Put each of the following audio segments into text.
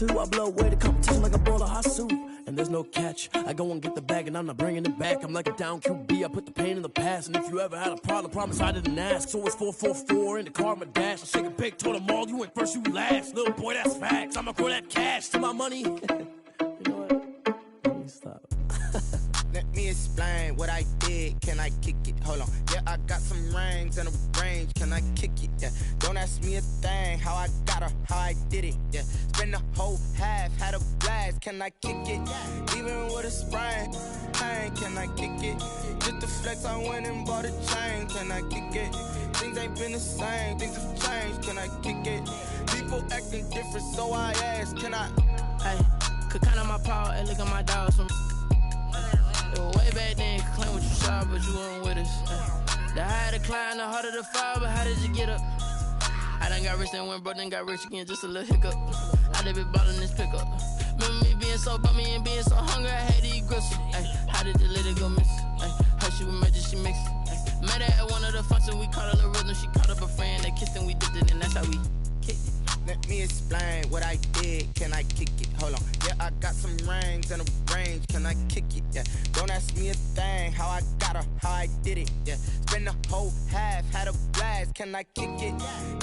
two. I blow away the competition like a bowl of hot soup. And there's no catch. I go and get the bag and I'm not bringing it back. I'm like a down QB. I put the pain in the past. And if you ever had a problem, promise I didn't ask. So it's 444 in the car, my dash. I shake a big, told them all, you went first, you last. Little boy, that's facts. I'ma grow that cash to my money. You know what? Let me stop. Let me explain what I did. Can I kick it? Hold on. Yeah, I got some rings and a range. Can I kick it? Yeah. Don't ask me a thing. How I got her, how I did it. Yeah. Spend the whole half, had a blast. Can I kick it? Even with a sprain. Hey, can I kick it? Just the flex, I went and bought a chain. Can I kick it? Things ain't been the same. Things have changed. Can I kick it? People acting different, so I ask. Can I? Hey, could count on my power and look at my dogs. Way back then, you could claim what you saw, but you weren't with us. The higher the climb, the harder the fall, but how did you get up? I done got rich, then went broke, then got rich again, just a little hiccup. I done been ballin' this pickup. Remember me being so bummy and being so hungry, I had to eat gristle. Ay, how did you let it go miss? Ay, how she was magic, she mixed. Met her at one of the functions, we caught a little rhythm, she caught up a friend, they kissed and we dipped it, and that's how we kicked it. Let me explain what I did. Can I kick it? Hold on. Yeah, I got some rings and a range. Can I kick it? Yeah. Don't ask me a thing. How I got her, how I did it. Yeah. Spend the whole half, had a blast. Can I kick it?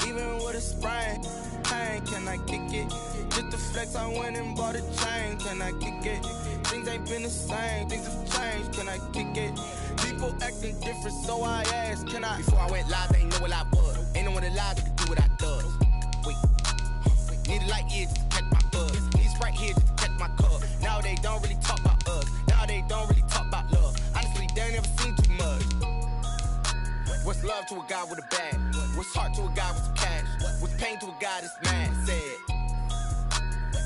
Even with a sprain. Hey, can I kick it? Just the flex, I went and bought a chain. Can I kick it? Things ain't been the same. Things have changed. Can I kick it? People acting different, so I asked. Can I? Before I went live, they ain't know what I was. Ain't no one alive that could do what I does. Wait. Need a light ear just to catch my buzz. Need Sprite here just to catch my cup. Now they don't really talk about us. Now they don't really talk about love. Honestly, they ain't never seen too much. What's love to a guy with a bag? What's heart to a guy with some cash? What's pain to a guy that's mad? Said.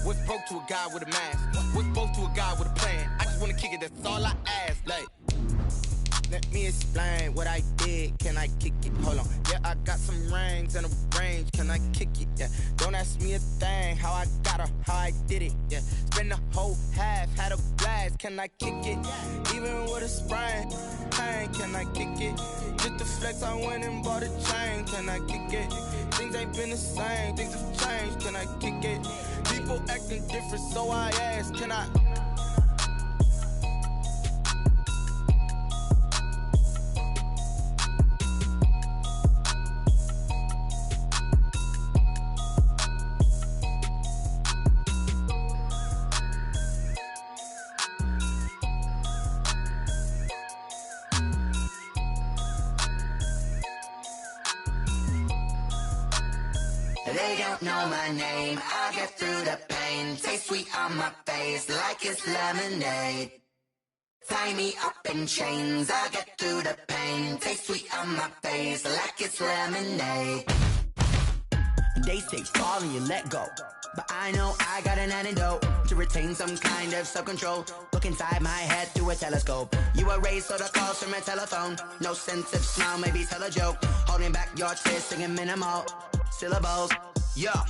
What's broke to a guy with a mask? What's both to a guy with a plan? I just wanna kick it, that's all I ask. Like, let me explain what I did. Can I kick it? Hold on. Yeah, I got some rings and a range. Can I kick it? Yeah. Don't ask me a thing. How I got her, how I did it. Yeah. Spend the whole half, had a blast. Can I kick it? Even with a sprain. Hey, can I kick it? Just the flex, I went and bought a chain. Can I kick it? Things ain't been the same. Things have changed. Can I kick it? People acting different, so I ask. Can I? They don't know my name, I get through the pain. Taste sweet on my face like it's lemonade. Tie me up in chains, I get through the pain. Taste sweet on my face like it's lemonade. They say fall and you let go, but I know I got an antidote to retain some kind of self-control. Look inside my head through a telescope. You erase all the calls from a telephone. No sense of smile, maybe tell a joke. Holding back your tears, singing minimal syllables. Yeah,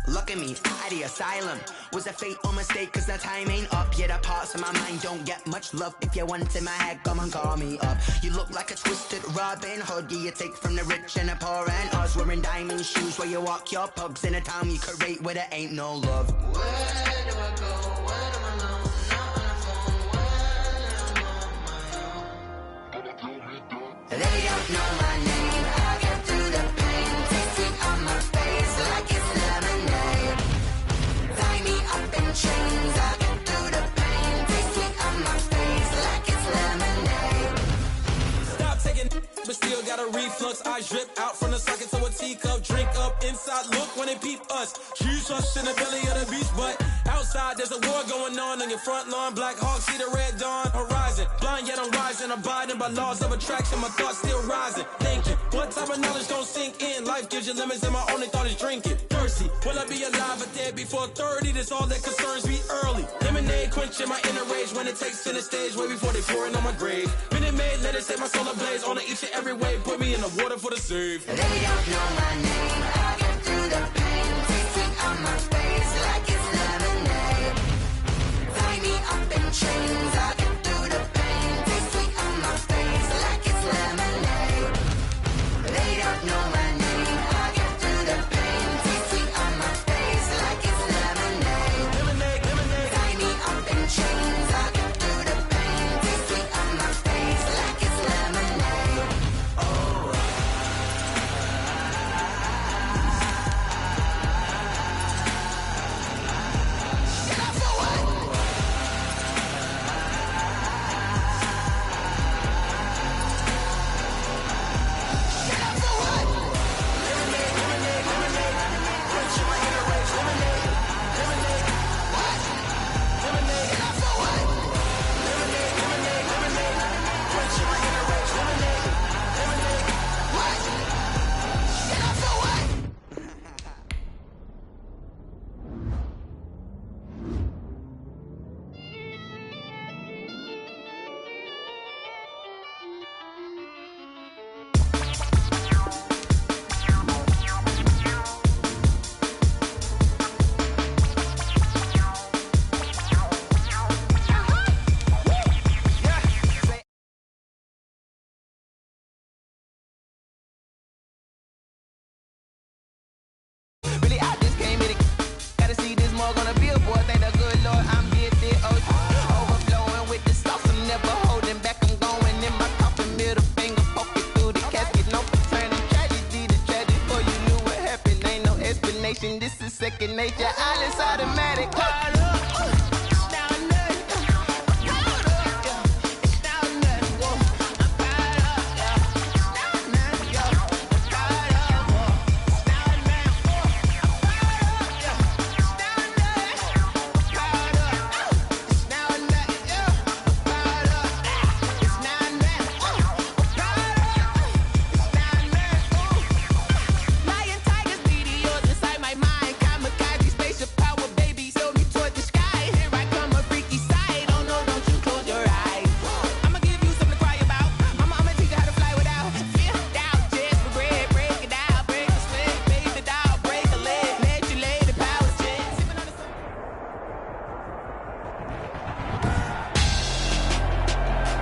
look at me, at the asylum. Was a fate or mistake, cause the time ain't up. Yeah, the parts of my mind don't get much love. If you want in my head, come and call me up. You look like a twisted Robin Hood. Yeah, you take from the rich and the poor and us. Wearing diamond shoes where you walk your pugs in a town you create where there ain't no love. Where do I go? Where do I know? Not on the phone, when I'm on my own. They don't know my name, I get through the pain. Taste sweet on my face like it's lemonade. Tie me up in chains, I get through the pain. Taste sweet on my face like it's lemonade. Stop taking, but still got a reflux. I drip out from the socket to a teacup. Drink up inside, look when they peep us. Huge us in the belly of the beach, but outside there's a war going on your front lawn. Black Hawk, see the red dawn horizon. Blind yet I'm rising, abiding by laws of attraction. My thoughts still rising. Thinking, what type of knowledge don't sink in? Life gives you limits, and my only thought is drinking. Thirsty, will I be alive or dead before 30? That's all that concerns me early. Lemonade quenching my inner rage when it takes center stage way before they pour it on my grave. Minute Maid, let it set my soul ablaze on each and every way. Put me in the water for the save. They don't know my name, I get through the pain. Taste sweet on my face like it's lemonade. Tie me up in chains, I get through the pain. Taste sweet on my face like it's lemonade. They don't know my name, I get through the pain. Taste sweet on my face like it's lemonade. dog on a billboard. Thank the good Lord I'm gifted. Overflowing with the sauce. I'm never holding back. I'm going in my coffin. Middle finger poking through the casket. No paternity. Tragedy to tragedy. Before you knew what happened. Ain't no explanation. This is second nature. All is automatic. Caught up.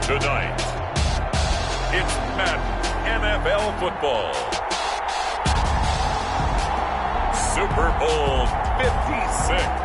Tonight, it's Madden NFL football. Super Bowl 56.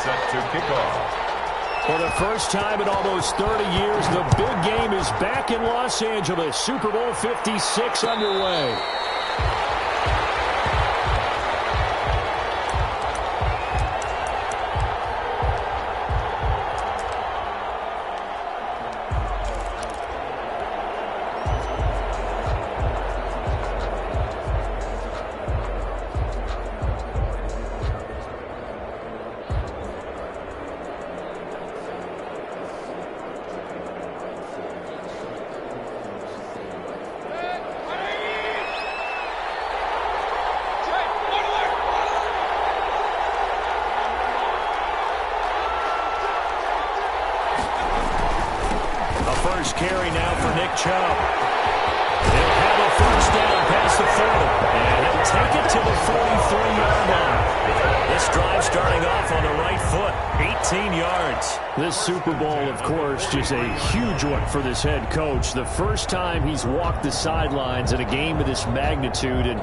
Set to kick off. For the first time in almost 30 years, the big game is back in Los Angeles. Super Bowl 56 underway. First carry now for Nick Chubb. He'll have a first down past the 40. And he'll take it to the 43-yard line. This drive starting off on the right foot. 18 yards. This Super Bowl, of course, is a huge one for this head coach. The first time he's walked the sidelines in a game of this magnitude. And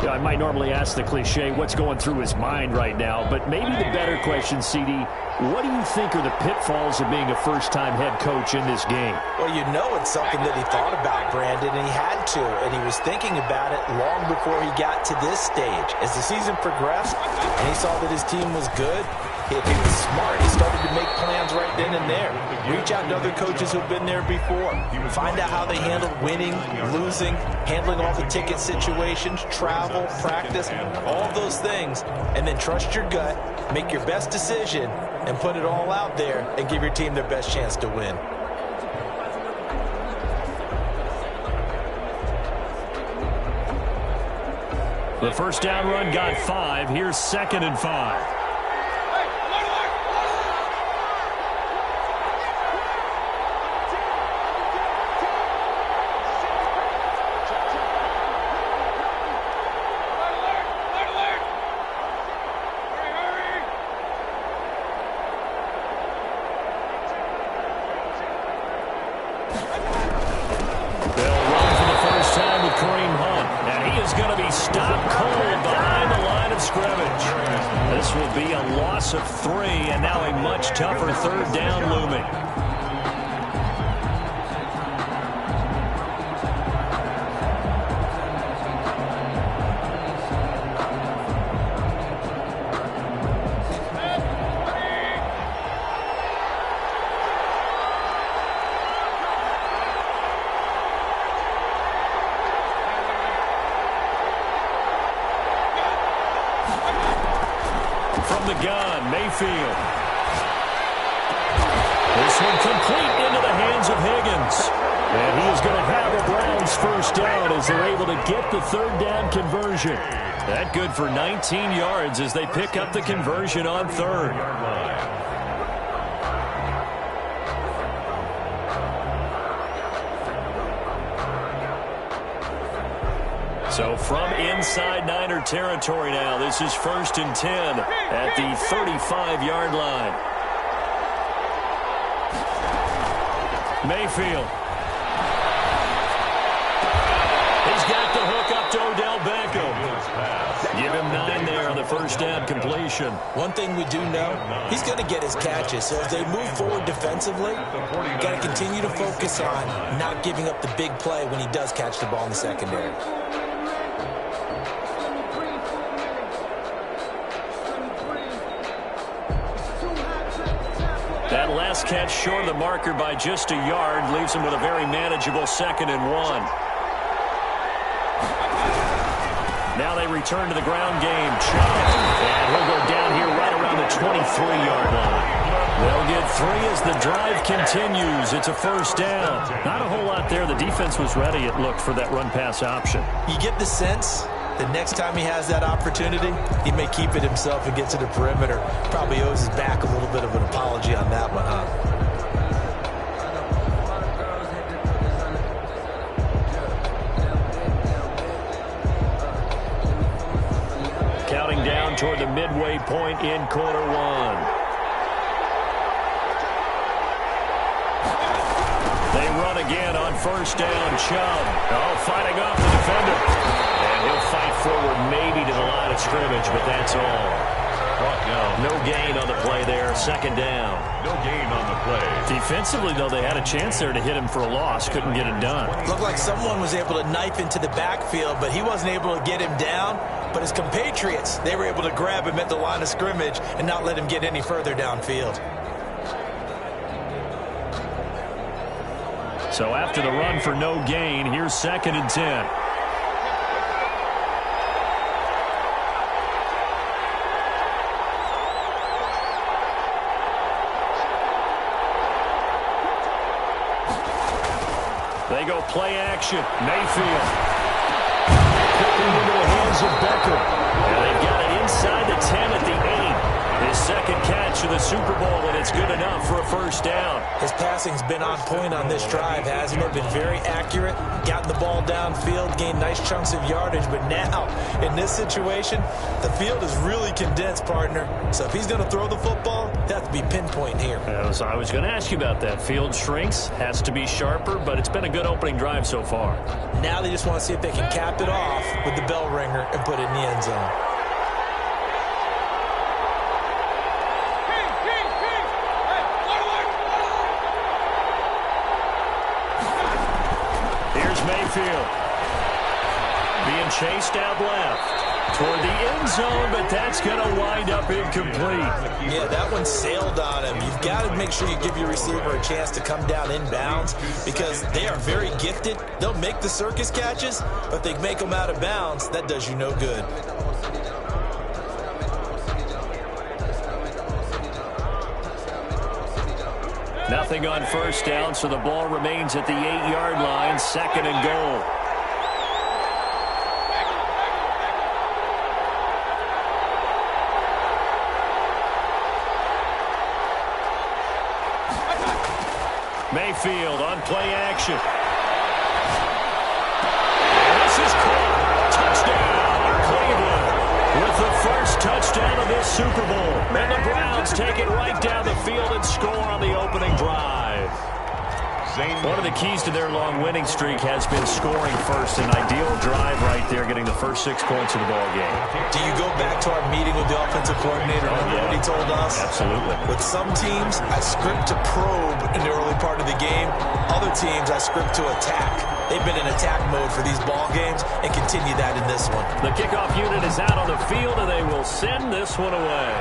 I might normally ask the cliche, what's going through his mind right now? But maybe the better question, CD, what do you think are the pitfalls of being a first-time head coach in this game? Well, you know it's something that he thought about, Brandon, and he had to. And he was thinking about it long before he got to this stage. As the season progressed and he saw that his team was good, if he was smart, he started to make plans right then and there. Reach out to other coaches who've been there before. Find out how they handled winning, losing, handling all the ticket situations, travel, practice, all those things. And then trust your gut, make your best decision, and put it all out there and give your team their best chance to win. The first down run got 5. Here's 2nd and 5. Stopped cold behind the line of scrimmage. This will be a loss of 3, and now a much tougher 3rd down looming. From the gun, Mayfield. This one complete into the hands of Higgins. And he is going to have a Browns first down as they're able to get the 3rd down conversion. That good for 19 yards as they pick up the conversion on 3rd. So from inside Niner territory now, this is 1st and 10 at the 35-yard line. Mayfield. He's got the hook up to Odell Beckham. Give him 9 there on the first down completion. One thing we do know, he's going to get his catches. So as they move forward defensively, got to continue to focus on not giving up the big play when he does catch the ball in the secondary. That last catch short of the marker by just a yard leaves him with a very manageable 2nd and 1. Now they return to the ground game. Chubb. And he'll go down here right around the 23-yard line. They'll get 3 as the drive continues. It's a first down. Not a whole lot there. The defense was ready, it looked, for that run-pass option. You get the sense the next time he has that opportunity, he may keep it himself and get to the perimeter. Probably owes his back a little bit of an apology on that one, huh? Counting down toward the midway point in quarter 1. They run again on first down. Chubb. Oh, fighting off the defender. And he'll fight forward maybe to the line of scrimmage, but that's all. No gain on the play there. 2nd down. No gain on the play. Defensively, though, they had a chance there to hit him for a loss. Couldn't get it done. Looked like someone was able to knife into the backfield, but he wasn't able to get him down. But his compatriots, they were able to grab him at the line of scrimmage and not let him get any further downfield. So after the run for no gain, here's 2nd and 10. They go play action. Mayfield. Quickly into the hands of Beckham. And they've got it inside the 10 at the 8. His 2nd catch of the Super Bowl, and it's good enough for a first down. His passing's been on point on this drive, hasn't it? Been very accurate, gotten the ball downfield, gained nice chunks of yardage, but now, in this situation, the field is really condensed, partner. So if he's going to throw the football, he has to be pinpoint here. I was going to ask you about that. Field shrinks, has to be sharper, but it's been a good opening drive so far. Now they just want to see if they can cap it off with the bell ringer and put it in the end zone. Mayfield being chased out left toward the end zone, but that's going to wind up incomplete. Yeah, that one sailed on him. You've got to make sure you give your receiver a chance to come down inbounds because they are very gifted. They'll make the circus catches, but if they make them out of bounds, that does you no good. Nothing on first down, so the ball remains at the 8-yard line, 2nd and goal. Mayfield on play action. And this is caught. Touchdown, Cleveland. With the first touchdown of this Super Bowl. And the Browns take it right down the field and score on the opening drive. One of the keys to their long winning streak has been scoring first. An ideal drive right there, getting the first 6 points of the ball game. Do you go back to our meeting with the offensive coordinator? Remember what he told us? Absolutely. With some teams, I script to probe in the early part of the game. Other teams, I script to attack. They've been in attack mode for these ball games and continue that in this one. The kickoff unit is out on the field, and they will send this one away.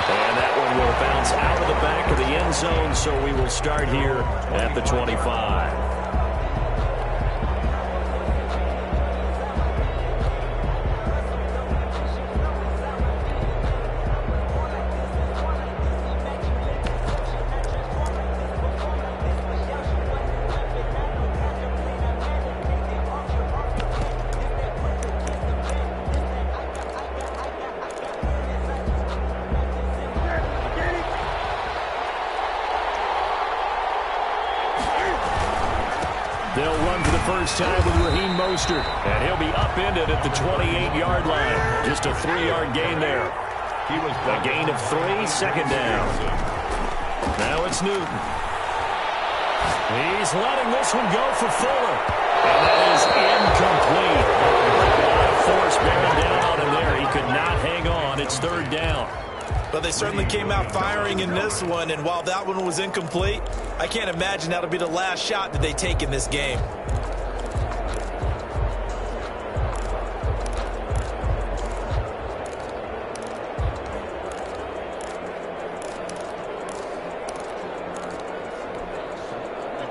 And that one will bounce out of the back of the end zone, so we will start here at the 25. first time with Raheem Mostert. And he'll be upended at the 28-yard line. Just a 3-yard gain there. A gain of 3, second down. Now it's Newton. He's letting this one go for Fuller. And that is incomplete. A lot of force bearing down on him there. He could not hang on. It's third down. But they certainly came out firing in this one, and while that one was incomplete, I can't imagine that'll be the last shot that they take in this game.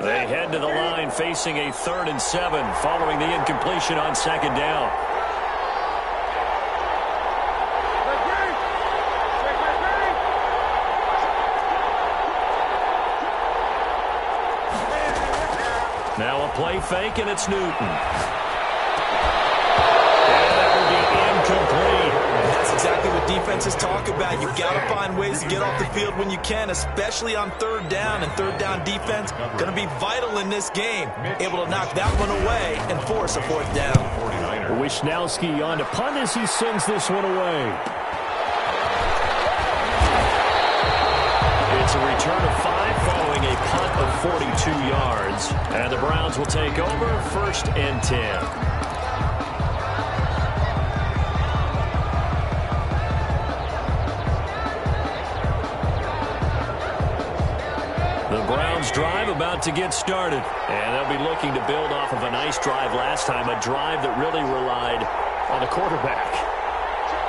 They head to the line facing a 3rd and 7 following the incompletion on second down. Now a play fake, and it's Newton. And that will be incomplete. And that's exactly what defenses talk about. You've got to find ways to get off the field when you can, especially on third down. And third down defense going to be vital in this game. Able to knock that one away and force a 4th down. Wisnowski on to punt as he sends this one away. It's a return of 5 following a punt of 42 yards. And the Browns will take over 1st and 10. The Browns drive about to get started. And they'll be looking to build off of a nice drive last time, a drive that really relied on the quarterback.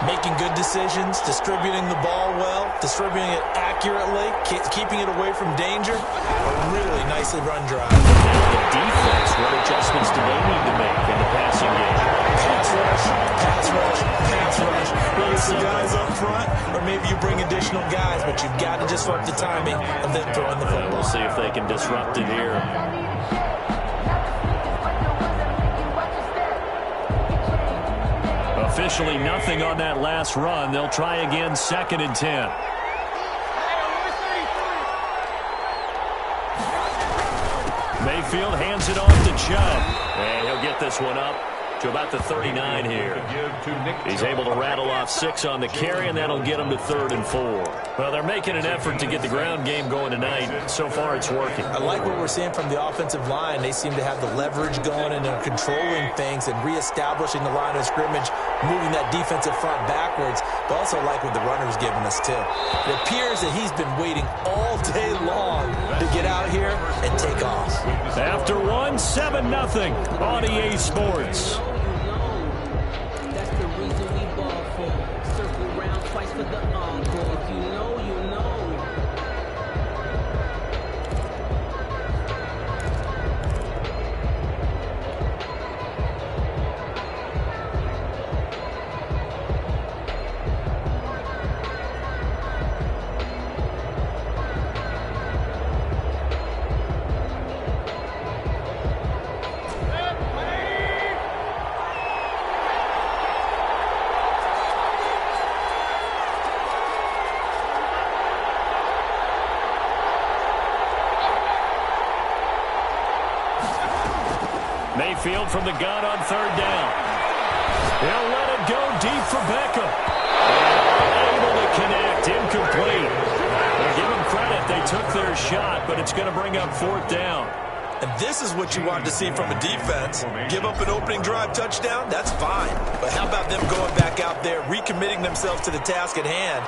Making good decisions, distributing the ball well, distributing it accurately, keeping it away from danger. A really nicely run drive. The defense, what adjustments do they need to make in the passing game? Pass rush, pass rush, pass rush. Whether it's the guys up front or maybe you bring additional guys, but you've got to disrupt the timing of them throwing the football. We'll see if they can disrupt it here. Officially nothing on that last run. They'll try again, 2nd and 10. Mayfield hands it off to Chubb. And he'll get this one up to about the 39 here. He's able to rattle off 6 on the carry, and that'll get him to 3rd and 4. Well, they're making an effort to get the ground game going tonight. So far, it's working. I like what we're seeing from the offensive line. They seem to have the leverage going, and they're controlling things and reestablishing the line of scrimmage, moving that defensive front backwards. But also like what the runner's giving us, too. It appears that he's been waiting all day long to get out here and take off. After 1, 7-0 on EA Sports. That's the reason we ball for. Circle round twice for the encore. If you know, you know. Mayfield from the gun on 3rd down. He'll let it go deep for Beckham. Able to connect, incomplete. Well, give them credit, they took their shot, but it's going to bring up 4th down. And this is what you want to see from a defense. Give up an opening drive touchdown, that's fine. But how about them going back out there, recommitting themselves to the task at hand,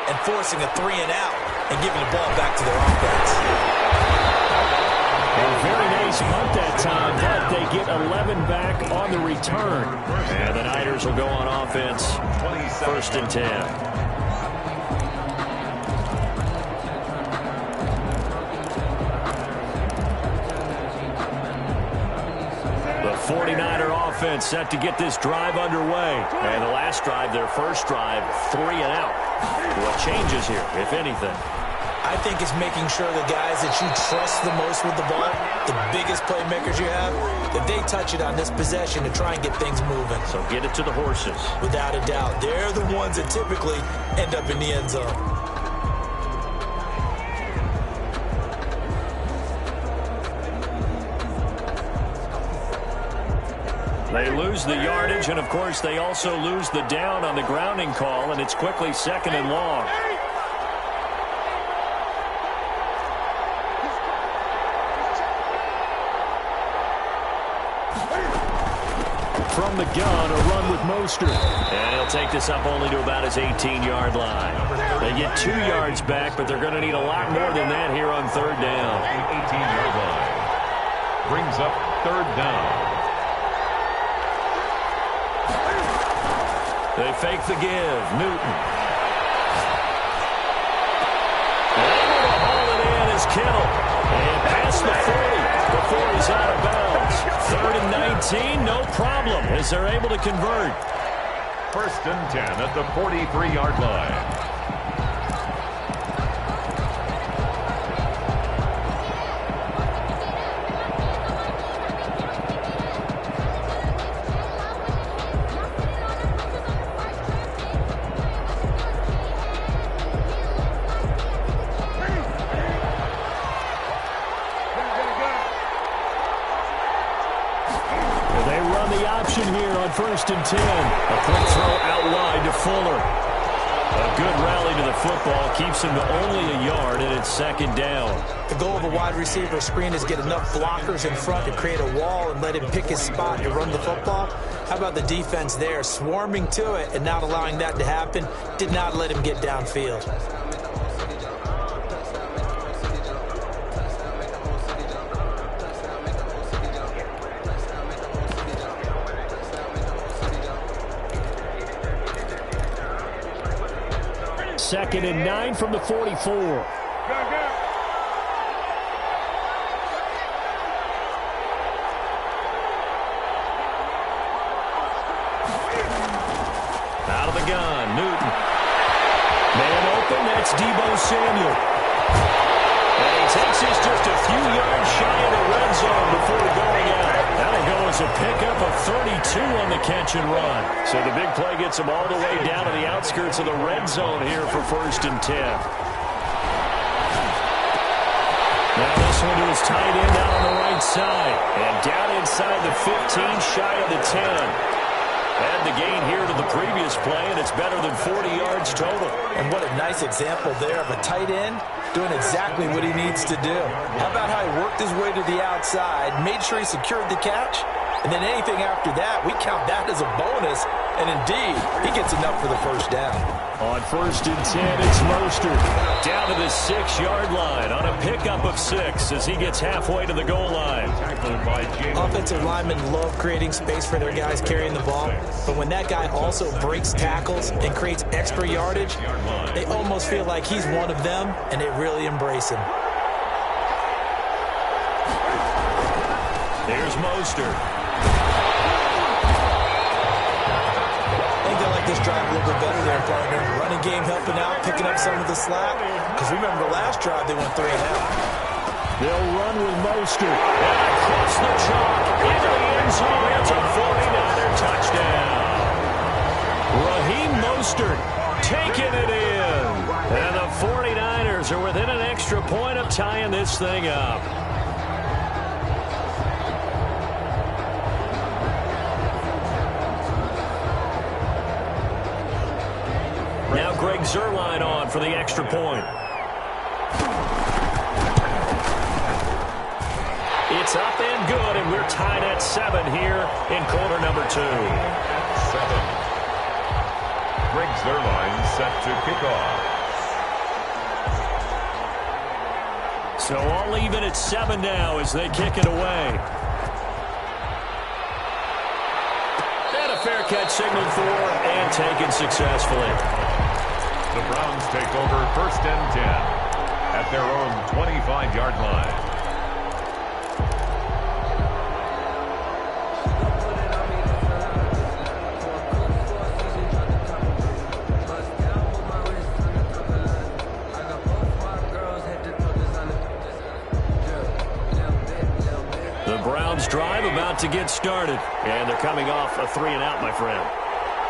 and forcing a 3 and out, and giving the ball back to their offense. A very nice punt that time, but they get 11 back on the return. And the Niners will go on offense, 1st and 10. The 49er offense set to get this drive underway. And the last drive, their first drive, 3 and out. What changes here, if anything? I think it's making sure the guys that you trust the most with the ball, the biggest playmakers you have, that they touch it on this possession to try and get things moving. So get it to the horses. Without a doubt. They're the ones that typically end up in the end zone. They lose the yardage, and, of course, they also lose the down on the grounding call, and it's quickly 2nd and long. From the gun, a run with Mostert. And he'll take this up only to about his 18-yard line. They get 2 yards back, but they're going to need a lot more than that here on 3rd down. 18-yard line. Brings up 3rd down. They fake the give. Newton. Able to haul it in is Kittle. And past the 40 before he's out of bounds. 3rd and 19, no problem, as they're able to convert. 1st and 10 at the 43-yard line. Here on 1st and 10. A quick throw out wide to Fuller. A good rally to the football keeps him to only a yard, and it's 2nd down. The goal of a wide receiver screen is get enough blockers in front to create a wall and let him pick his spot to run the football. How about the defense there, swarming to it and not allowing that to happen? Did not let him get downfield. Second and 9 from the 44. Out of the gun, Newton. Man open, that's Deebo Samuel. And he takes this just a few yards shy of the red zone before going out. That'll go as a pickup of 32 on the catch and run. So the big play gets him all the way down to the outskirts of the red zone here for 1st and 10. Now this one to his tight end out on the right side. And down inside the 15, shy of the 10. Add the gain here to the previous play, and it's better than 40 yards total. And what a nice example there of a tight end doing exactly what he needs to do. How about how he worked his way to the outside, made sure he secured the catch, and then anything after that, we count that as a bonus. And indeed, he gets enough for the 1st down. On 1st and 10, it's Mostert down to the 6-yard line on a pickup of 6 as he gets halfway to the goal line. Offensive linemen love creating space for their guys carrying the ball, but when that guy also breaks tackles and creates extra yardage, they almost feel like he's one of them, and they really embrace him. There's Mostert. This drive a little bit better there, partner. Running game helping out, picking up some of the slack. Because remember, last drive they went 3 and out. They'll run with Mostert. And across the chalk, into the end zone. It's a 49er touchdown. Raheem Mostert taking it in. And the 49ers are within an extra point of tying this thing up. Now Greg Zuerlein on for the extra point. It's up and good, and we're tied at 7 here in quarter number 2. 7. Greg Zuerlein set to kick off. So all even at 7 now as they kick it away. And a fair catch signaled for and taken successfully. The Browns take over 1st and 10 at their own 25-yard line. The Browns drive about to get started, and they're coming off a 3-and-out, my friend.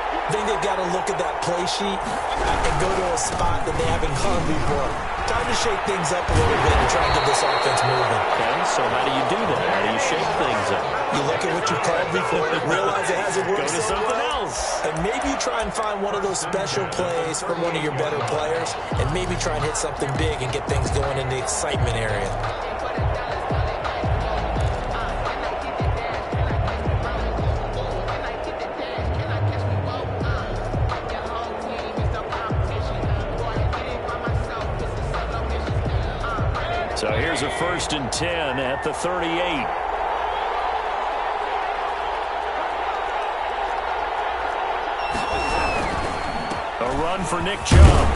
I think they've got to look at that play sheet and go to a spot that they haven't gone before. Time to shake things up a little bit and try and get this offense moving. Okay, so how do you do that? How do you shake things up? You look at what you called before, realize it hasn't worked. Go to something else. And maybe you try and find one of those special plays from one of your better players, and maybe try and hit something big and get things going in the excitement area. So here's a 1st and 10 at the 38. A run for Nick Chubb.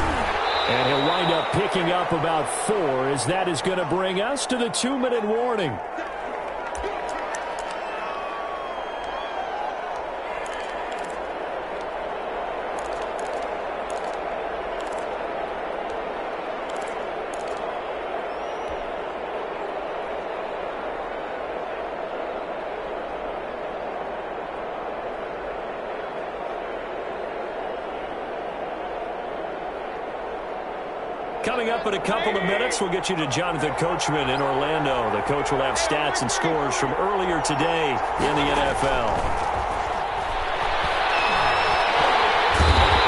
And he'll wind up picking up about 4, as that is going to bring us to the 2-minute warning. Coming up in a couple of minutes, we'll get you to Jonathan Coachman in Orlando. The coach will have stats and scores from earlier today in the NFL.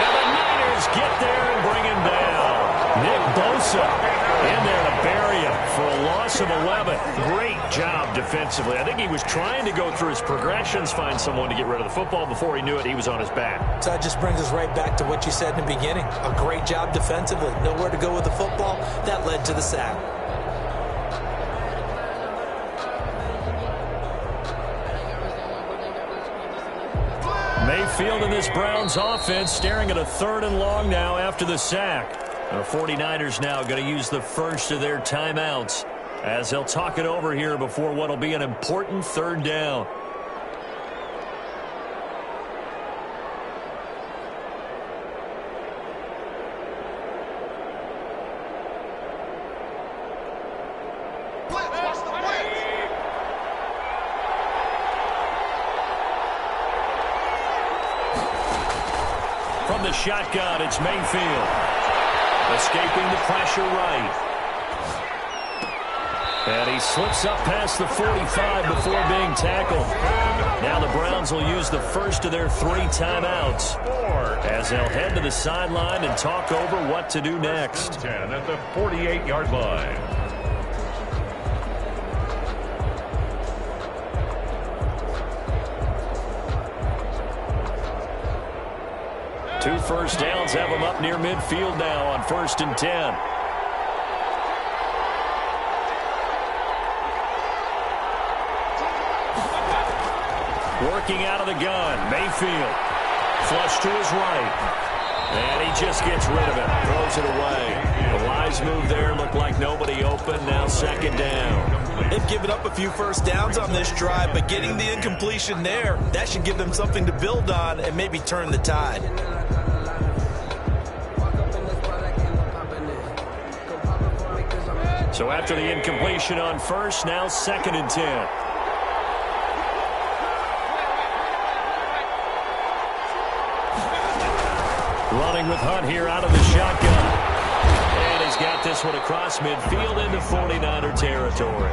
And the Niners get there and bring him down. Nick Bosa in there to bury him for a loss of 11. Great job defensively. I think he was trying to go through his progressions, find someone to get rid of the football. Before he knew it, he was on his back. So that just brings us right back to what you said in the beginning. A great job defensively. Nowhere to go with the football. That led to the sack. Mayfield in this Browns offense staring at a 3rd and long now after the sack. The 49ers now going to use the first of their timeouts as they'll talk it over here before what will be an important 3rd down. From the shotgun, it's Mayfield. Escaping the pressure right. And he slips up past the 45 before being tackled. Now the Browns will use the first of their 3 timeouts as they'll head to the sideline and talk over what to do next. 10 at the 48-yard line. Two first downs have them up near midfield now on 1st and 10. Working out of the gun, Mayfield. Flush to his right. And he just gets rid of it. Throws it away. The wise move there. Looked like nobody open. Now 2nd down. They've given up a few first downs on this drive, but getting the incompletion there, that should give them something to build on and maybe turn the tide. So after the incompletion on first, now 2nd and 10. Running with Hunt here out of the shotgun. And he's got this one across midfield into 49er territory.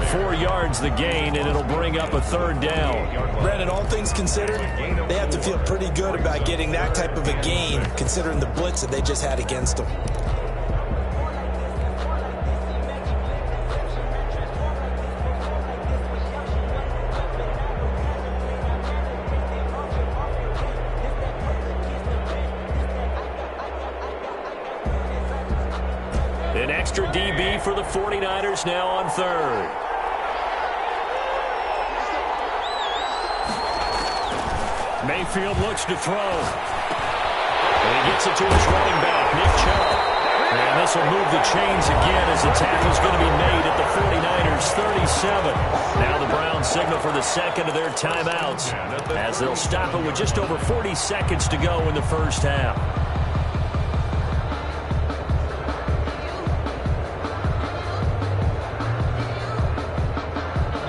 4 yards the gain, and it'll bring up a 3rd down. Brandon, all things considered, they have to feel pretty good about getting that type of a gain, considering the blitz that they just had against them. An extra DB for the 49ers now on 3rd. Mayfield looks to throw. And he gets it to his running back, Nick Chubb. And this will move the chains again as the tackle's going to be made at the 49ers 37. Now the Browns signal for the 2nd of their timeouts as they'll stop it with just over 40 seconds to go in the first half.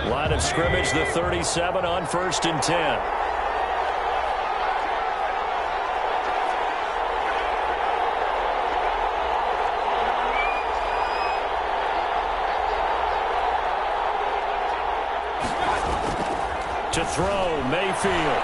Line of scrimmage, the 37 on 1st and 10. To throw, Mayfield.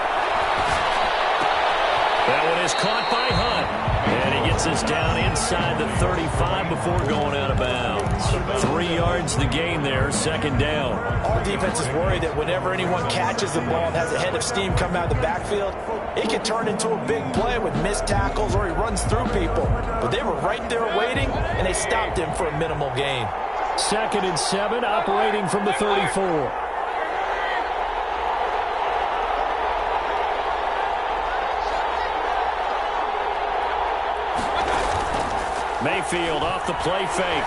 That one is caught by Hunt. And he gets us down inside the 35 before going out of bounds. 3 yards the gain there, second down. Our defense is worried that whenever anyone catches the ball and has a head of steam coming out of the backfield, it can turn into a big play with missed tackles or he runs through people. But they were right there waiting, and they stopped him for a minimal gain. 2nd and 7, operating from the 34. Mayfield off the play fake.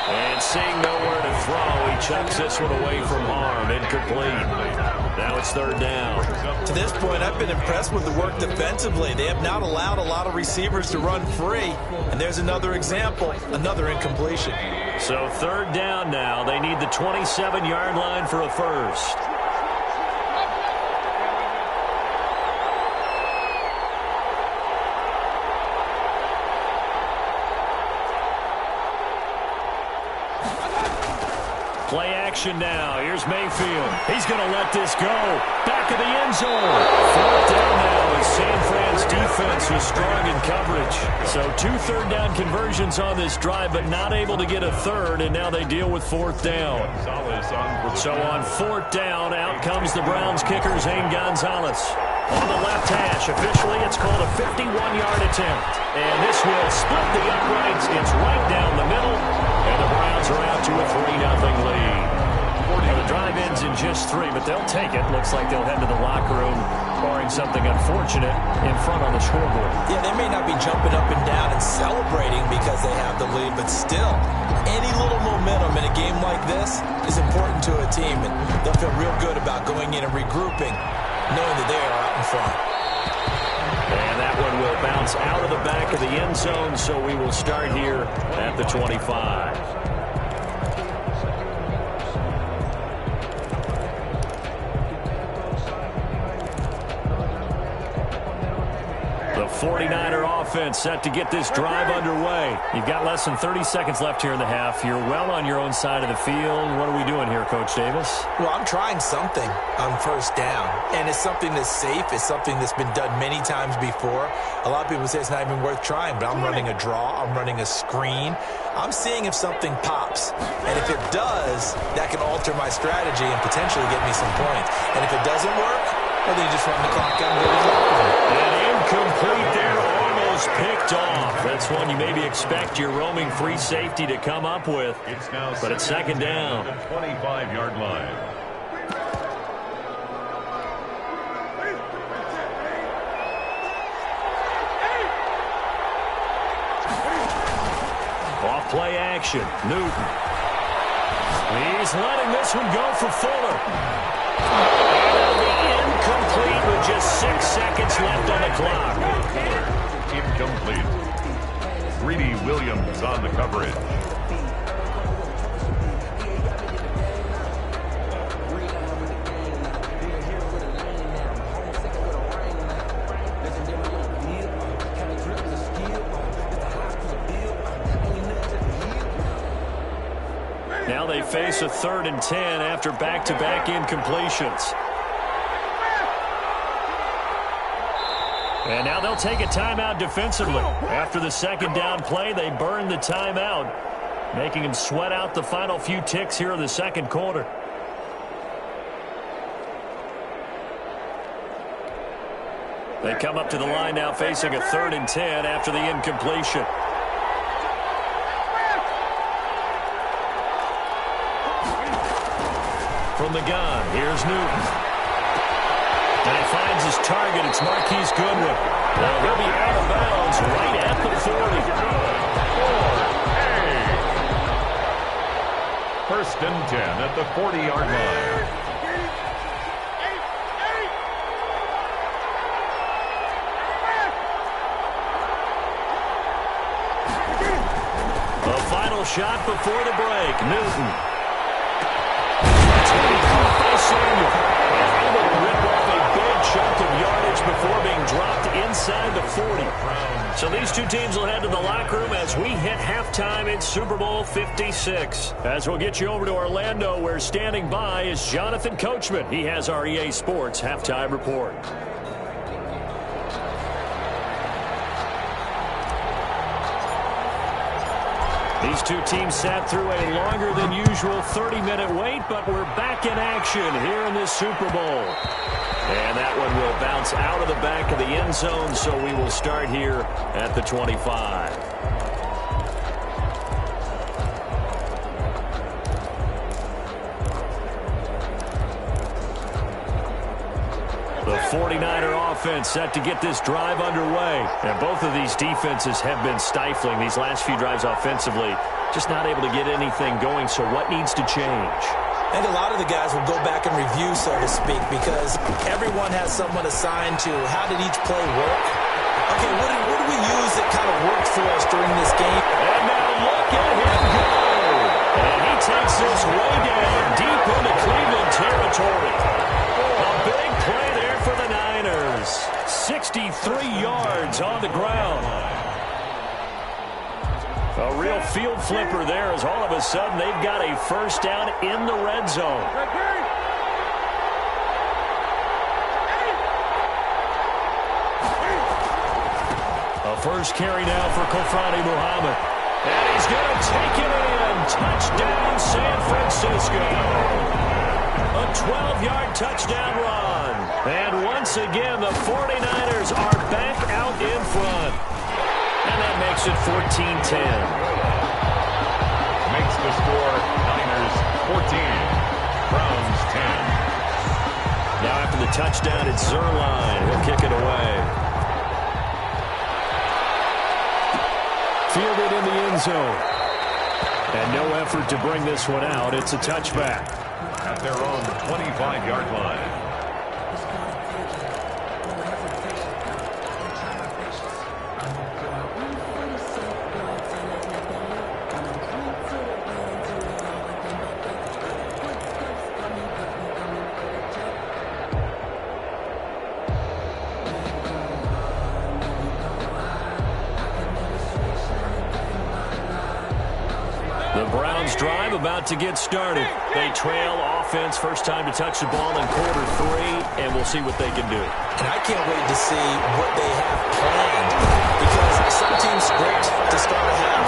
And seeing nowhere to throw, he chucks this one away from harm. Incomplete. Now it's 3rd down. To this point, I've been impressed with the work defensively. They have not allowed a lot of receivers to run free. And there's another example, another incompletion. So 3rd down now. They need the 27-yard line for a first. Play action now. Here's Mayfield. He's going to let this go. Back of the end zone. 4th down now as San Fran's defense was strong in coverage. So 2 third-down conversions on this drive, but not able to get a third, and now they deal with 4th down. So on 4th down, out comes the Browns kicker, Zane Gonzalez. On the left hash, officially it's called a 51-yard attempt. And this will split the uprights. It's right down the middle. And the Browns are out to a 3-0 lead. The drive ends in just 3, but they'll take it. Looks like they'll head to the locker room, barring something unfortunate, in front on the scoreboard. Yeah, they may not be jumping up and down and celebrating because they have the lead, but still, any little momentum in a game like this is important to a team, and they'll feel real good about going in and regrouping, knowing that they are out in front. And that one will bounce out of the back of the end zone, so we will start here at the 25. The 49er offense set to get this drive underway. You've got less than 30 seconds left here in the half. You're well on your own side of the field. What are we doing here, Coach Davis? Well, I'm trying something on 1st down, and it's something that's safe. It's something that's been done many times before. A lot of people say it's not even worth trying, but I'm running a draw. I'm running a screen. I'm seeing if something pops, and if it does, that can alter my strategy and potentially get me some points. And if it doesn't work, well, then you just run the clock out and go to the locker room. And incomplete there, almost picked off. That's one you maybe expect your roaming free safety to come up with. But it's 2nd down. 25-yard line. Off play action, Newton. He's letting this one go for Fuller. And it'll be incomplete with just 6 seconds left on the clock. Incomplete. Greedy Williams on the coverage. Now they face a 3rd and 10 after back-to-back incompletions. And now they'll take a timeout defensively. After the 2nd down play, they burn the timeout, making them sweat out the final few ticks here in the 2nd quarter. They come up to the line now facing a 3rd and 10 after the incompletion. From the gun, here's Newton. And he finds his target. It's Marquise Goodwin. Now he'll be out of bounds right at the 40. 1st and 10 at the 40-yard line. The final shot before the break, Newton. That's going to be caught by Samuel. Able to rip off a big chunk of yardage before being dropped inside the 40. Browns So these two teams will head to the locker room as we hit halftime in Super Bowl 56. As we'll get you over to Orlando, where standing by is Jonathan Coachman. He has our EA Sports halftime report. These two teams sat through a longer than usual 30-minute wait, but we're back in action here in this Super Bowl. And that one will bounce out of the back of the end zone, so we will start here at the 25. The 49er offense set to get this drive underway. And both of these defenses have been stifling these last few drives offensively. Just not able to get anything going, so what needs to change? I think a lot of the guys will go back and review, so to speak, because everyone has someone assigned to how did each play work. Okay, what did we use that kind of worked for us during this game? And now look at him go. And he takes this way down deep into Cleveland territory. A big play there for the Niners. 63 yards on the ground. A real field flipper there as all of a sudden they've got a first down in the red zone. A first carry now for Kofrani Muhammad. And he's going to take it in. Touchdown, San Francisco. A 12-yard touchdown run. And once again, the 49ers are back out in front. And that makes it 14-10. Makes the score Niners 14, Browns 10. Now after the touchdown, it's Zerline. He'll kick it away. Fielded in the end zone. And no effort to bring this one out. It's a touchback. At their own 25-yard line. Drive about to get started. They trail offense, first time to touch the ball in quarter 3, and we'll see what they can do. And I can't wait to see what they have planned, because some teams script to start a half.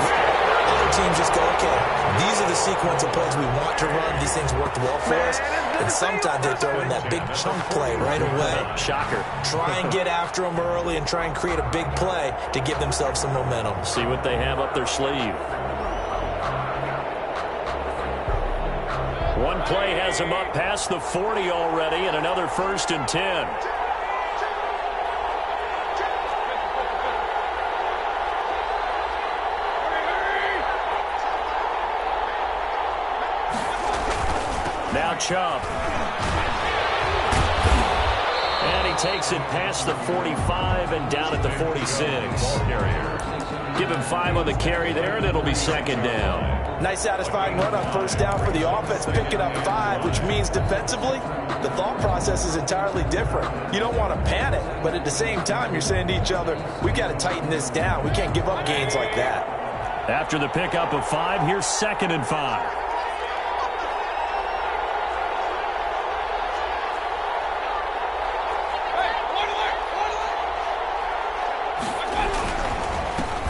Other teams just go, okay, these are the sequence of plays we want to run. These things worked well for us. And sometimes they throw in that big chunk play right away. Shocker. Try and get after them early and try and create a big play to give themselves some momentum. See what they have up their sleeve. One play has him up past the 40 already, and another 1st and 10. Now Chubb. And he takes it past the 45 and down at the 46. Give him 5 on the carry there, and it'll be 2nd down. Nice satisfying run on first down for the offense, picking up 5, which means defensively, the thought process is entirely different. You don't want to panic, but at the same time, you're saying to each other, we've got to tighten this down. We can't give up gains like that. After the pickup of 5, here's 2nd and 5.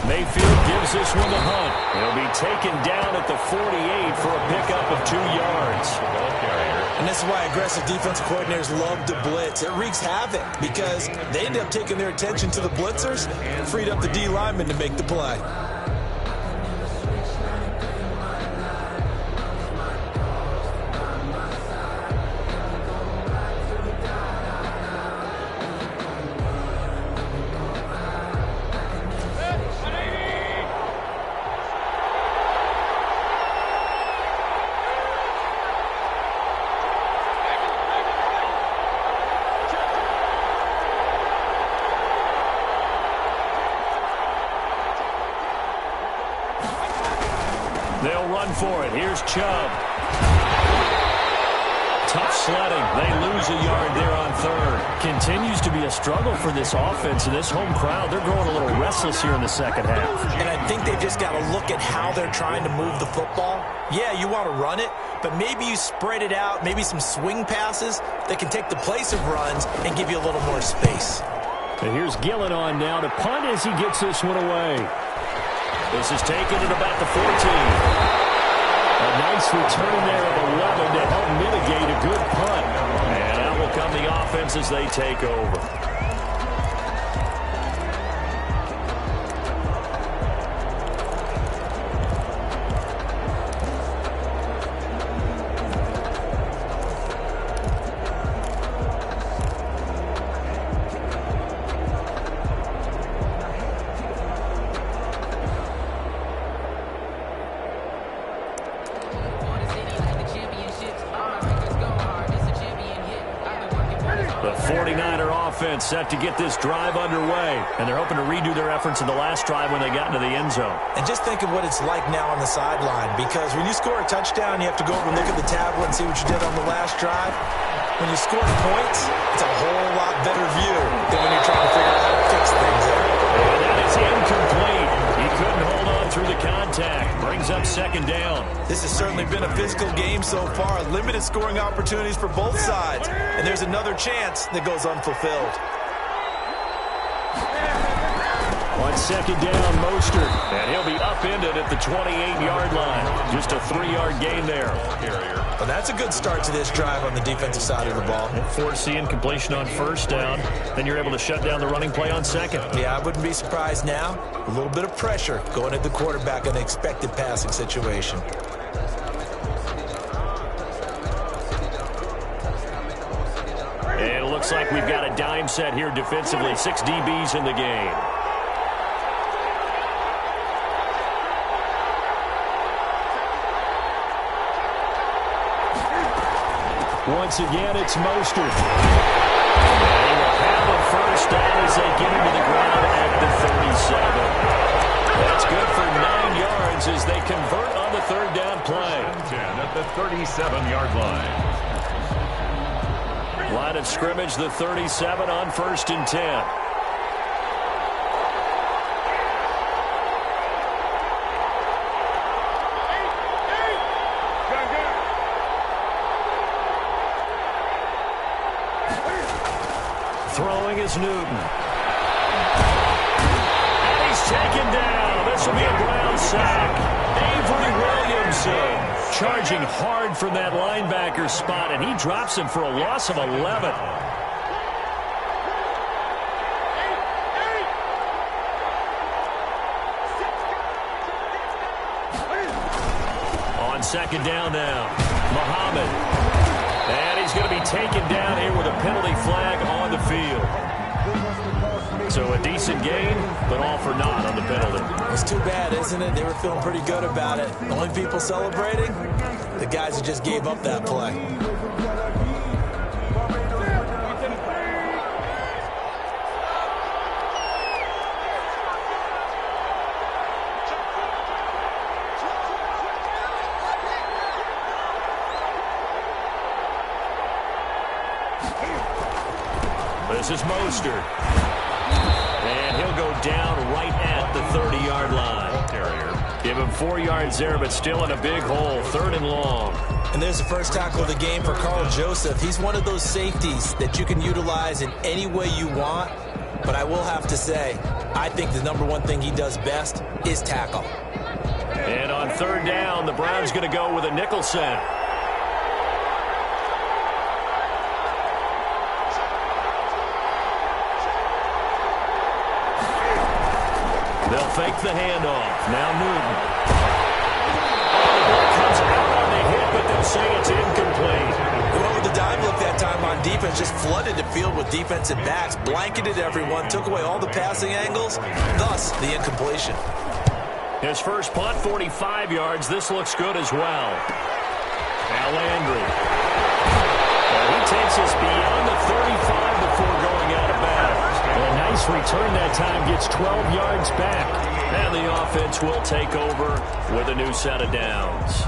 Mayfield gives this one a hunt. He'll be taken down at the 48 for a pickup of 2 yards. And this is why aggressive defensive coordinators love to blitz. It wreaks havoc because they end up taking their attention to the blitzers and freed up the D linemen to make the play. They'll run for it. Here's Chubb. tough sledding. They lose a yard there on third. Continues to be a struggle for this offense and this home crowd. They're growing a little restless here in the second half. And I think they've just got to look at how they're trying to move the football. Yeah, you want to run it, but maybe you spread it out, maybe some swing passes that can take the place of runs and give you a little more space. And here's Gillen on now to punt as he gets this one away. This is taken at about the 14. A nice return there of 11 to help mitigate a good punt. And out will come the offense as they take over. Set to get this drive underway, and they're hoping to redo their efforts in the last drive when they got into the end zone. And just think of what it's like now on the sideline, because when you score a touchdown, you have to go over and look at the tablet and see what you did on the last drive. When you score points, it's a whole lot better view than when you're trying to figure out how to fix things there. And that is incomplete. He couldn't hold on through the contact. Brings up second down. This has certainly been a physical game so far. Limited scoring opportunities for both sides. And there's another chance that goes unfulfilled. On second down, Mostert. And he'll be upended at the 28-yard line. Just a 3-yard gain there. Well, that's a good start to this drive on the defensive side of the ball. Forcing incompletion on first down. Then you're able to shut down the running play on second. Yeah, I wouldn't be surprised now. A little bit of pressure going at the quarterback in an expected passing situation. And it looks like we've got a dime set here defensively. 6 DBs in the game. Once again, it's Mostert. And he will have a first down as they get him to the ground at the 37. That's good for 9 yards as they convert on the third down play. 10 at the 37-yard line. Line of scrimmage, the 37 on 1st and 10. Throwing is Newton. And he's taken down. This will be a Brown sack. Avery Williamson charging hard from that linebacker spot, and he drops him for a loss of 11. On second down now, Muhammad. And he's going to be taken down here with a penalty flag on the field. So a decent gain, but all for naught on the penalty. It's too bad, isn't it? They were feeling pretty good about it. The only people celebrating, the guys who just gave up that play. This is Mostert. And he'll go down right at the 30-yard line. Give him 4 yards there, but still in a big hole. 3rd and long. And there's the first tackle of the game for Carl Joseph. He's one of those safeties that you can utilize in any way you want. But I will have to say, I think the number one thing he does best is tackle. And on 3rd down, the Browns going to go with a nickel set. They'll fake the handoff. Now Newton. The ball comes out on the hit, but they'll say it's incomplete. They went with the dime look that time on defense, just flooded the field with defensive backs, blanketed everyone, took away all the passing angles, thus the incompletion. His first punt, 45 yards. This looks good as well. Now Landry. He takes us beyond the 35 before going out of bounds. A nice return that time, gets 12 yards back. And the offense will take over with a new set of downs.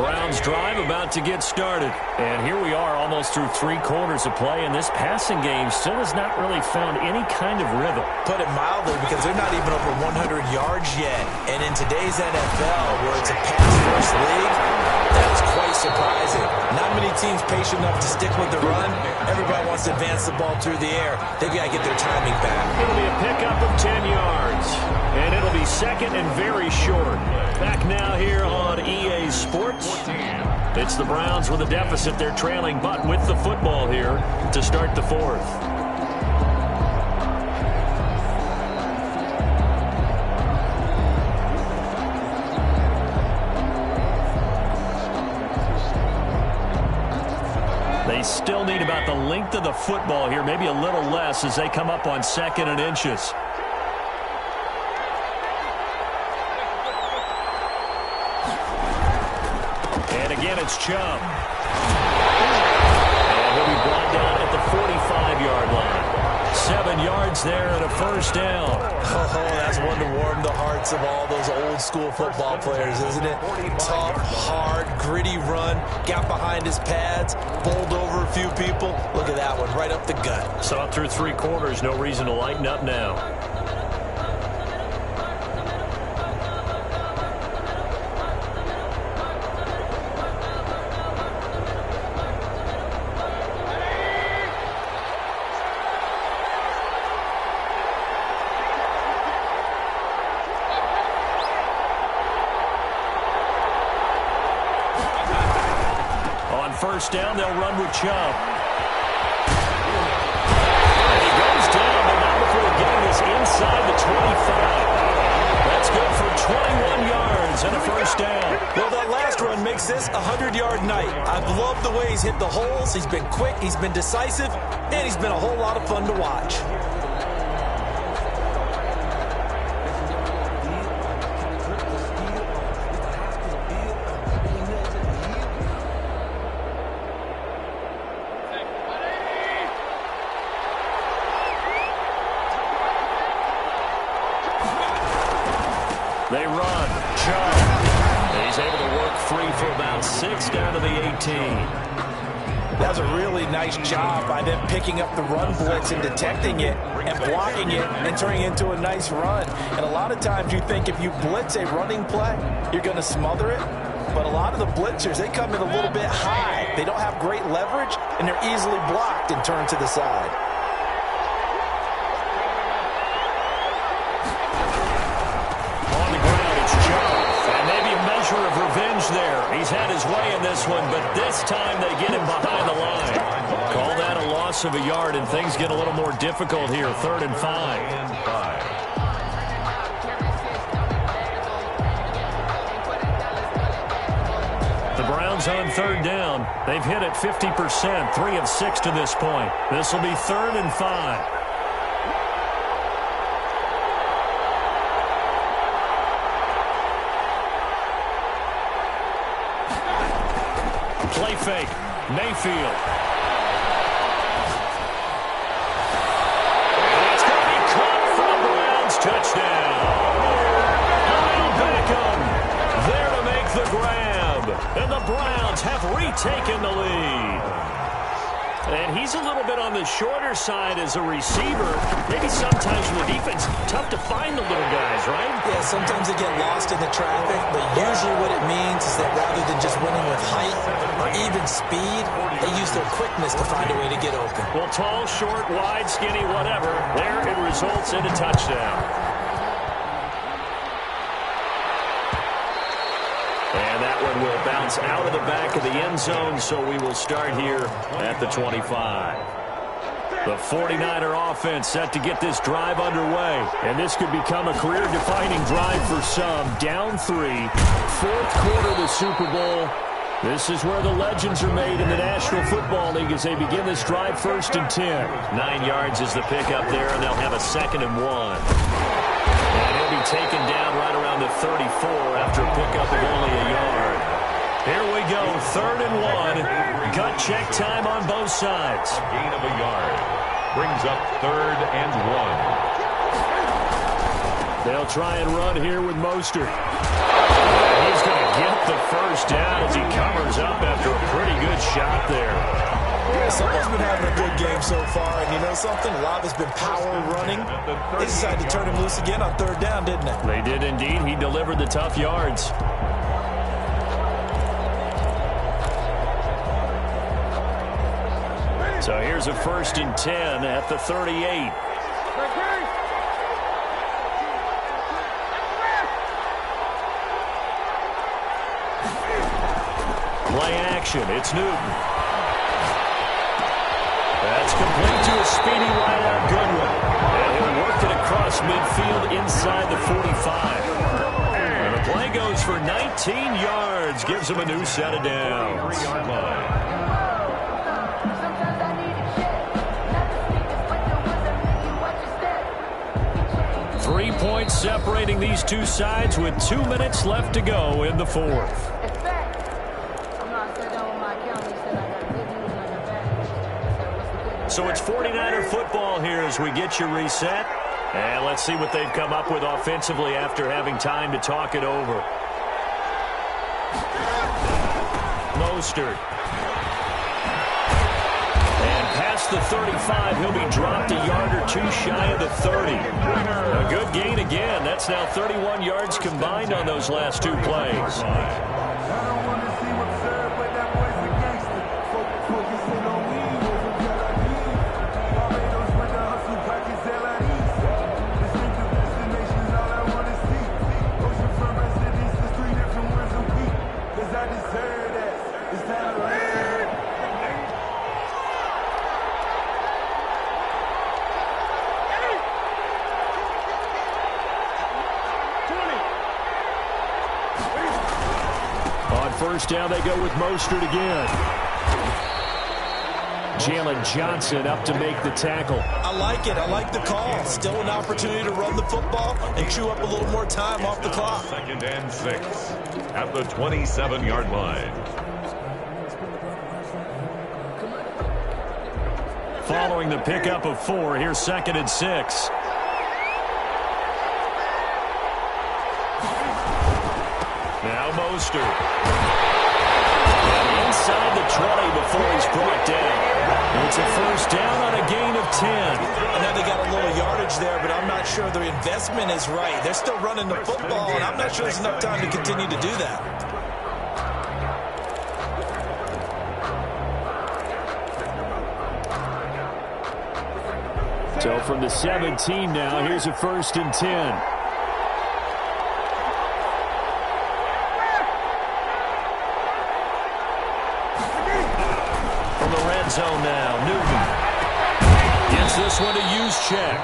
Browns drive about to get started. And here we are almost through 3 quarters of play, and this passing game still has not really found any kind of rhythm. Put it mildly, because they're not even over 100 yards yet. And in today's NFL, where it's a pass-first league, that is quite surprising. Not many teams patient enough to stick with the run. Everybody wants to advance the ball through the air. They've got to get their timing back. It'll be a pickup of 10 yards. And it'll be second and very short. Back now here on EA Sports. It's the Browns with a deficit. They're trailing, but with the football here to start the 4th. They still need about the length of the football here, maybe a little less as they come up on 2nd and inches. And again, it's Chubb. And he'll be brought down at the 45-yard line. 7 yards there and a first down. Oh, that's one to warm the hearts of all those old-school football players, isn't it? Tough, hard, gritty run. Got behind his pads, bowled over a few people. Look at that one, right up the gut. Saw it through 3 quarters. No reason to lighten up now. First down, they'll run with Chubb. And he goes down, but not before getting this inside the 25. That's good for 21 yards and a first down. Well, that last run makes this a 100-yard night. I've loved the way he's hit the holes. He's been quick, he's been decisive, and he's been a whole lot of fun to watch. They run. Chubb. He's able to work free for about 6 down to the 18. That was a really nice job by them picking up the run blitz and detecting it and blocking it and turning it into a nice run. And a lot of times you think if you blitz a running play, you're going to smother it. But a lot of the blitzers, they come in a little bit high. They don't have great leverage, and they're easily blocked and turned to the side. Of revenge there. He's had his way in this one, but this time they get him behind the line. Call that a loss of a yard, and things get a little more difficult here. 3rd and 5. The Browns on 3rd down. They've hit it 50%, 3 of 6 to this point. This will be 3rd and 5. Play fake. Mayfield. And it's going to be caught for the Browns. Touchdown. Kyle Beckham there to make the grab. And the Browns have retaken the lead. And he's a little bit on the shorter side as a receiver. Maybe sometimes for the defense, tough to find the little guys, right? Yeah, sometimes they get lost in the traffic, but usually what it means is that rather than just winning with height or even speed, they use their quickness to find a way to get open. Well, tall, short, wide, skinny, whatever, there it results in a touchdown. And that one will bounce out of the back of the end zone, so we will start here at the 25. The 49er offense set to get this drive underway, and this could become a career-defining drive for some. Down 3, 4th quarter of the Super Bowl. This is where the legends are made in the National Football League as they begin this drive 1st and 10. 9 yards is the pickup there, and they'll have a 2nd and 1. And he'll be taken down right around the 34 after a pickup of only a yard. Here we go, 3rd and 1. Gut check time on both sides. Gain of a yard brings up 3rd and 1. They'll try and run here with Mostert. And he's going to get the first down as he covers up after a pretty good shot there. Yeah, someone's been having a good game so far, and you know something? A lot has been power running. They decided to turn him loose again on third down, didn't they? They did indeed. He delivered the tough yards. So here's a 1st and 10 at the 38. Play action. It's Newton. That's complete to a speedy wideout Goodwin. And he'll work it across midfield inside the 45. And the play goes for 19 yards. Gives him a new set of downs. 3-yard line. 3 points separating these two sides with 2 minutes left to go in the fourth. So it's 49er football here as we get you reset. And let's see what they've come up with offensively after having time to talk it over. Mostert. And past the 35, he'll be dropped a yard or two shy of the 30. A good gain again. That's now 31 yards combined on those last two plays. First down, they go with Mostert again. Jalen Johnson up to make the tackle. I like it. I like the call. Still an opportunity to run the football and chew up a little more time off the clock. 2nd and 6 at the 27-yard line. Following the pickup of 4, here's 2nd and 6. Now Mostert. Inside the 20 before he's brought down. It's a first down on a gain of 10. I know they got a little yardage there, but I'm not sure the investment is right. They're still running the football, and I'm not sure there's enough time to continue to do that. So from the 17 now, here's a 1st and 10. Zone now. Newton gets this one to use check.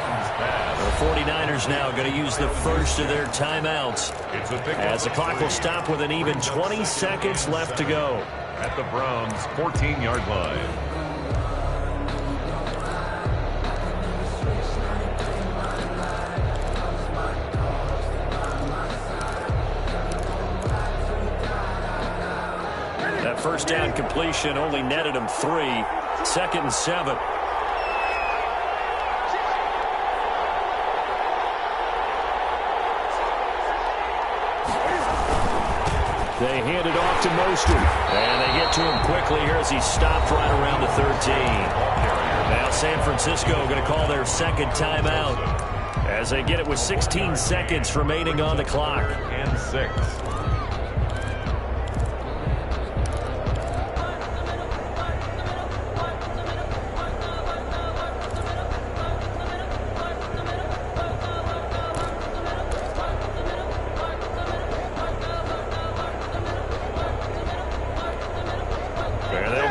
The 49ers now going to use the first of their timeouts as the clock will stop with an even 20 seconds left to go. At the Browns' 14-yard line. First down completion only netted him 3. 2nd and 7. They hand it off to Mostert. And they get to him quickly here as he stopped right around the 13. Now San Francisco going to call their 2nd timeout as they get it with 16 seconds remaining on the clock. And 6.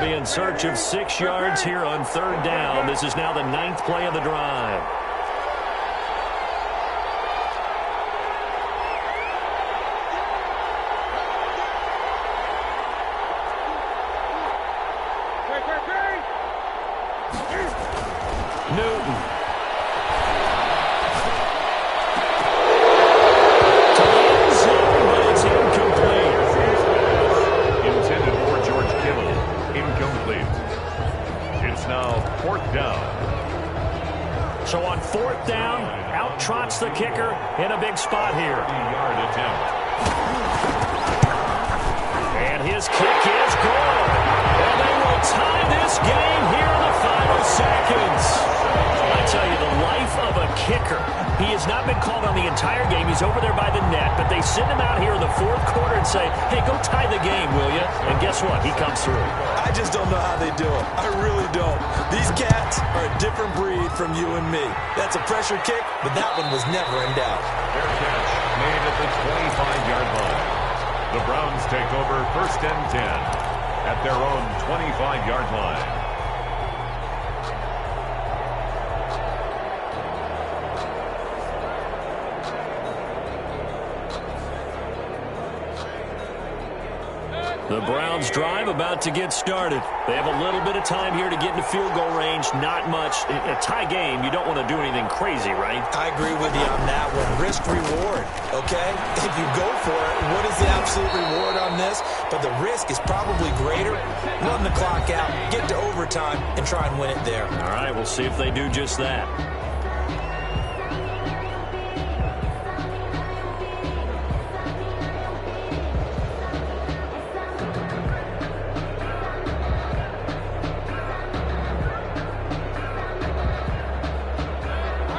In search of 6 yards here on 3rd down. This is now the 9th play of the drive. Newton. To the end zone, but it's incomplete. Intended for George Kittle. Incomplete. It's now 4th down. So on the kicker in a big spot here. 50-yard attempt. And his kick is good. And they will tie this game here in the final seconds. I tell you, the life of a kicker. He has not been called on the entire game. He's over there by the net. But they send him out here in the fourth quarter and say, hey, go tie the game, will you? And guess what? He comes through. I just don't know how they do it. I really don't. These cats are a different breed from you and me. That's a pressure kick, but that one was never in doubt. Fair catch made at the 25-yard line. The Browns take over 1st and 10 at their own 25-yard line. The Browns drive about to get started. They have a little bit of time here to get into field goal range. Not much. In a tie game, you don't want to do anything crazy, right? I agree with you on that one. Risk reward, okay? If you go for it, what is the absolute reward on this? But the risk is probably greater. Run the clock out, get to overtime, and try and win it there. All right, we'll see if they do just that.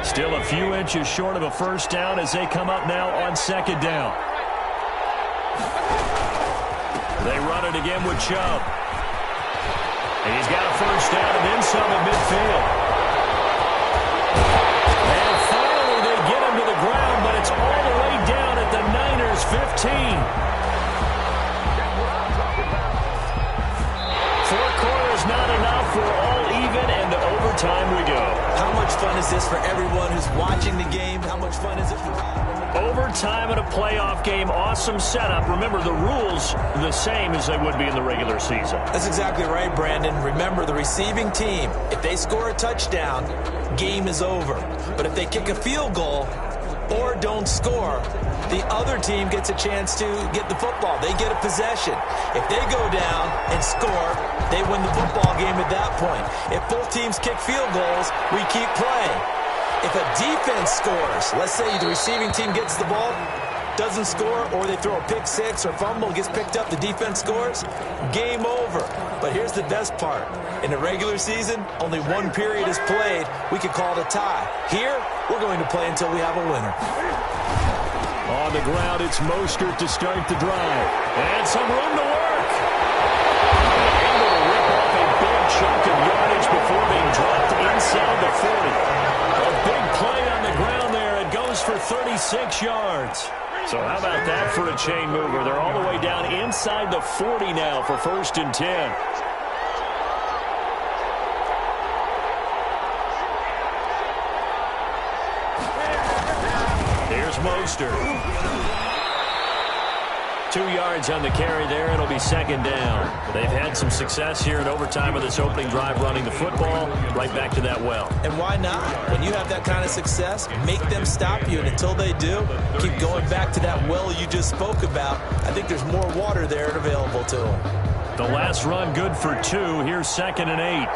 Still a few inches short of a first down as they come up now on 2nd down. They run it again with Chubb. And he's got a first down and then some at midfield. And finally they get him to the ground, but it's all the way down at the Niners' 15. 4 quarters not enough. We're all even, and to overtime we go. How much fun is this for everyone who's watching the game? How much fun is it for you? Overtime in a playoff game, awesome setup. Remember, the rules are the same as they would be in the regular season. That's exactly right, Brandon. Remember, the receiving team, if they score a touchdown, game is over. But if they kick a field goal or don't score, the other team gets a chance to get the football. They get a possession. If they go down and score, they win the football game at that point. If both teams kick field goals, we keep playing. If a defense scores, let's say the receiving team gets the ball, doesn't score, or they throw a pick six or fumble, gets picked up, the defense scores, game over. But here's the best part. In the regular season, only one period is played. We could call it a tie. Here, we're going to play until we have a winner. On the ground, it's Mostert to start the drive. And some room to work. Able to rip off a big chunk of yardage before being dropped inside the 40. A big play on the ground there. It goes for 36 yards. So how about that for a chain mover? They're all the way down inside the 40 now for 1st and 10. Here's Mostert. 2 yards on the carry there. It'll be 2nd down. They've had some success here in overtime of this opening drive running the football. Right back to that well. And why not? When you have that kind of success, make them stop you. And until they do, keep going back to that well you just spoke about. I think there's more water there available to them. The last run good for 2. Here's 2nd and 8.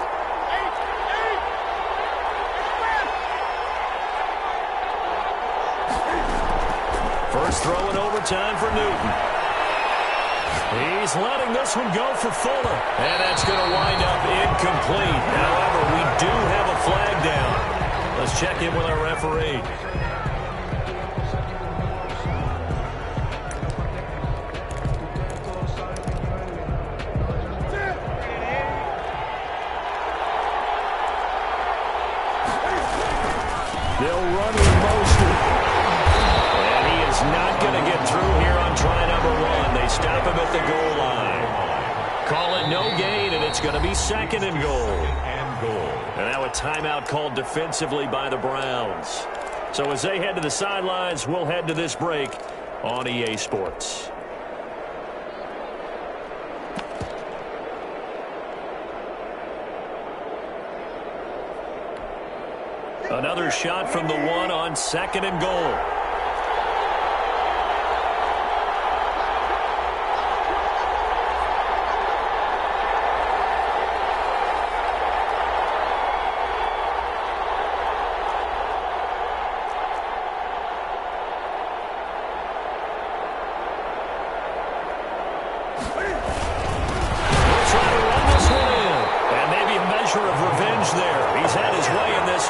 First throw in overtime for Newton. He's letting this one go for Fuller. And that's going to wind up incomplete. However, we do have a flag down. Let's check in with our referee. They'll run with Mostert. And he is not going to get through here on try number 1. They stop him at the goal line. Call it no gain, and it's going to be 2nd and goal. And now a timeout called defensively by the Browns. So as they head to the sidelines, we'll head to this break on EA Sports. Another shot from the 1 on 2nd and goal.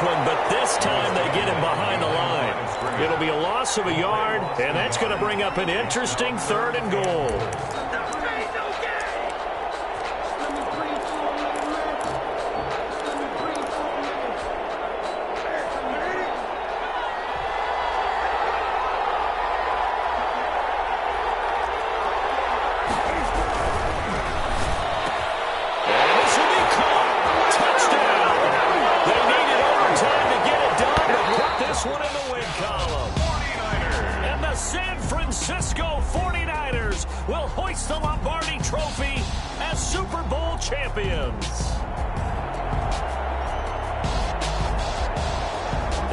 one, but this time they get him behind the line. It'll be a loss of a yard, and that's going to bring up an interesting 3rd and goal. One in the win column. 49ers. And the San Francisco 49ers will hoist the Lombardi Trophy as Super Bowl champions.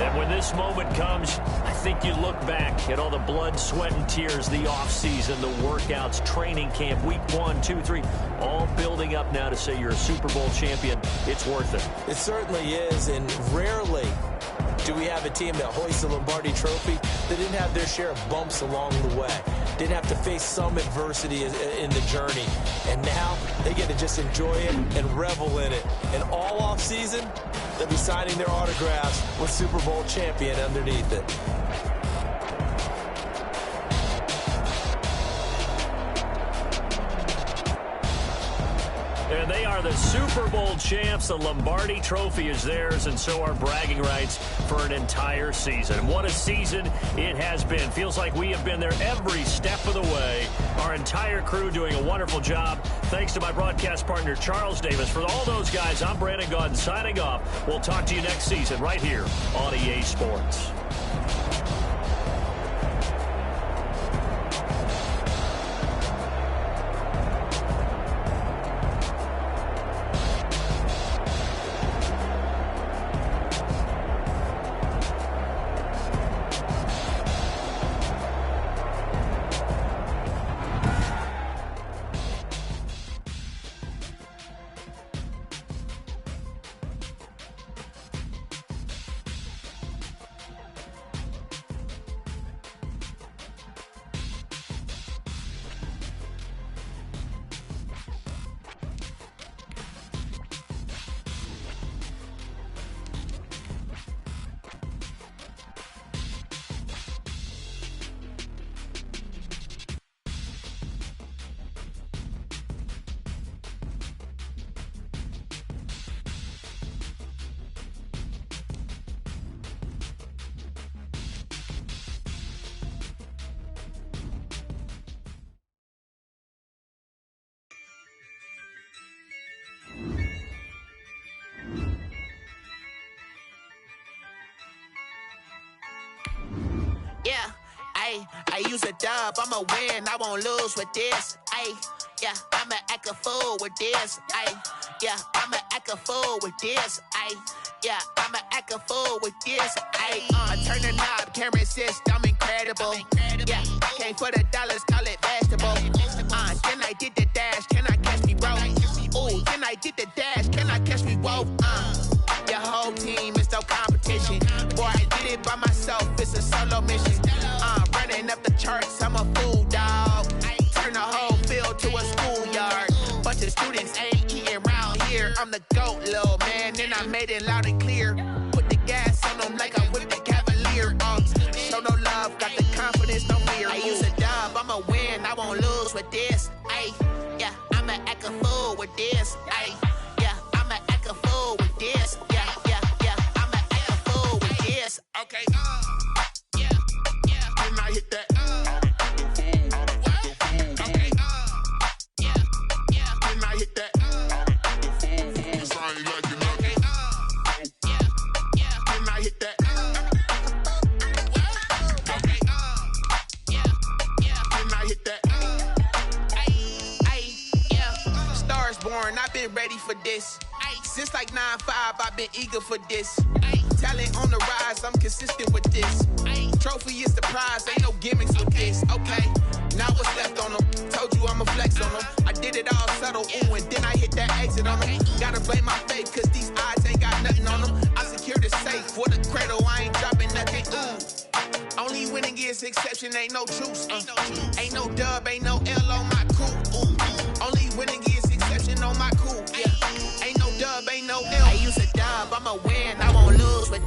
And when this moment comes, I think you look back at all the blood, sweat, and tears, the offseason, the workouts, training camp, week 1, 2, 3, all building up now to say you're a Super Bowl champion. It's worth it. It certainly is, and rarely do we have a team that hoists the Lombardi Trophy that didn't have their share of bumps along the way, didn't have to face some adversity in the journey, and now they get to just enjoy it and revel in it. And all offseason, they'll be signing their autographs with Super Bowl champion underneath it. And they are the Super Bowl champs. The Lombardi Trophy is theirs, and so are bragging rights for an entire season. What a season it has been. Feels like we have been there every step of the way. Our entire crew doing a wonderful job. Thanks to my broadcast partner, Charles Davis. For all those guys, I'm Brandon Gaudin signing off. We'll talk to you next season right here on EA Sports. I use a dub, I'ma win, I won't lose with this. Yeah, I'ma act a fool with this. Yeah, I'ma act a fool with this. Yeah, I'ma act a fool with this. I turn the knob, can't resist, I'm incredible. Yeah, came for the dollars, call it vegetable. Then I did the dash, can I catch me, bro? Ooh, then I did the dash, can I catch me, whoa? Your whole team is no competition. Boy, I did it by myself, it's a solo mission. Running up the charts, I'm a fool, dog. Turn the whole field to a schoolyard. Bunch of students ain't eating round here. I'm the GOAT, little man, and I made it loud and clear. Put the gas on them like I'm with the Cavalier. Show no love, got the confidence, no fear. I use a dub, I'ma win, I won't lose with this. Yeah, I'ma act a fool with this. Yeah, I'ma act a fool with this. Yeah, I'ma act a fool with this. Okay, Can I hit that? Okay, Can I hit that? Cause I ain't like it, okay. Can I hit that? Okay, Can I hit that? Stars born, I've been ready for this. Since like 9-5, I've been eager for this. Talent on the rise, I'm consistent with this. Trophy is the prize, ain't no gimmicks with this. Okay, now what's left on them? Told you I'ma flex on them. I did it all subtle, ooh, and then I hit that exit on them. Gotta blame my faith, cause these odds ain't got nothing on them. I secure the safe for the cradle, I ain't dropping nothing, ooh. Only winning is exception, ain't no truce. Ain't no dub, ain't no L on my crew. Ooh. Only winning is exception on my crew. Yeah. Ain't no dub, ain't no L. I use a dub, I'ma win, I won't lose with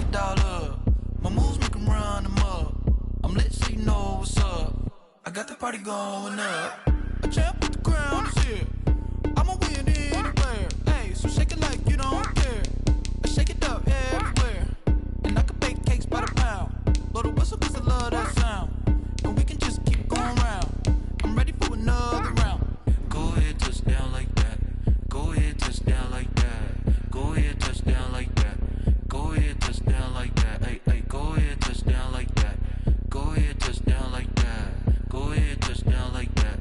make it all up. My moves make them run them up. I'm lit so you know what's up. I got the party going up. A champ with the crown is here. I'ma win anywhere. Hey, so shake it like you don't care. I shake it up everywhere. And I can bake cakes by the pound. Blow the whistle cause I love that sound. And we can just keep going round. I'm ready for another round. Go ahead, touch down like that. Go ahead, touch down like that. Go ahead, touch down like that. Go ahead, touch down like that. Hey, hey, go ahead, touch down like that. Go ahead, touch down like that. Go ahead, touch down like that.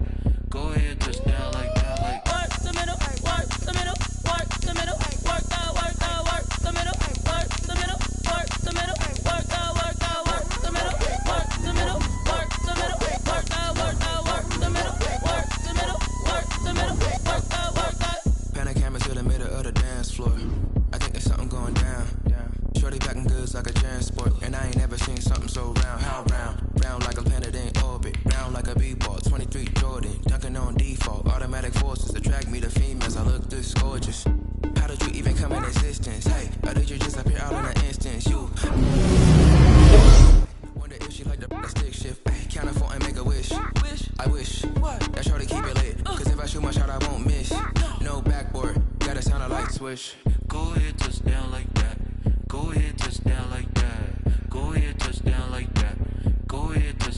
Go ahead, touch down like that. Like work the middle, work the middle, work the middle, work the middle, work the middle, work the middle, work the middle, work the middle, work the middle, work the middle, work the middle, work the middle, work the. Pan a camera to the middle of the dance floor. I think there's something going down. Shorty backing goods like a transport, and I ain't never seen something so round. How round? Round like a planet in orbit, round like a b-ball. 23 Jordan, dunking on default. Automatic forces attract me to females. I look this gorgeous. How did you even come in existence? Hey, or did you just appear out in an instance? You wonder if she like the stick shift. Ay, count a four and make a wish. I wish what? That shorty keep it lit. Cause if I shoot my shot, I won't miss. No backboard, gotta sound a light switch. Go ahead, touch down like that. Go ahead, touch down like that. Go ahead, touch down like that. Go ahead, touch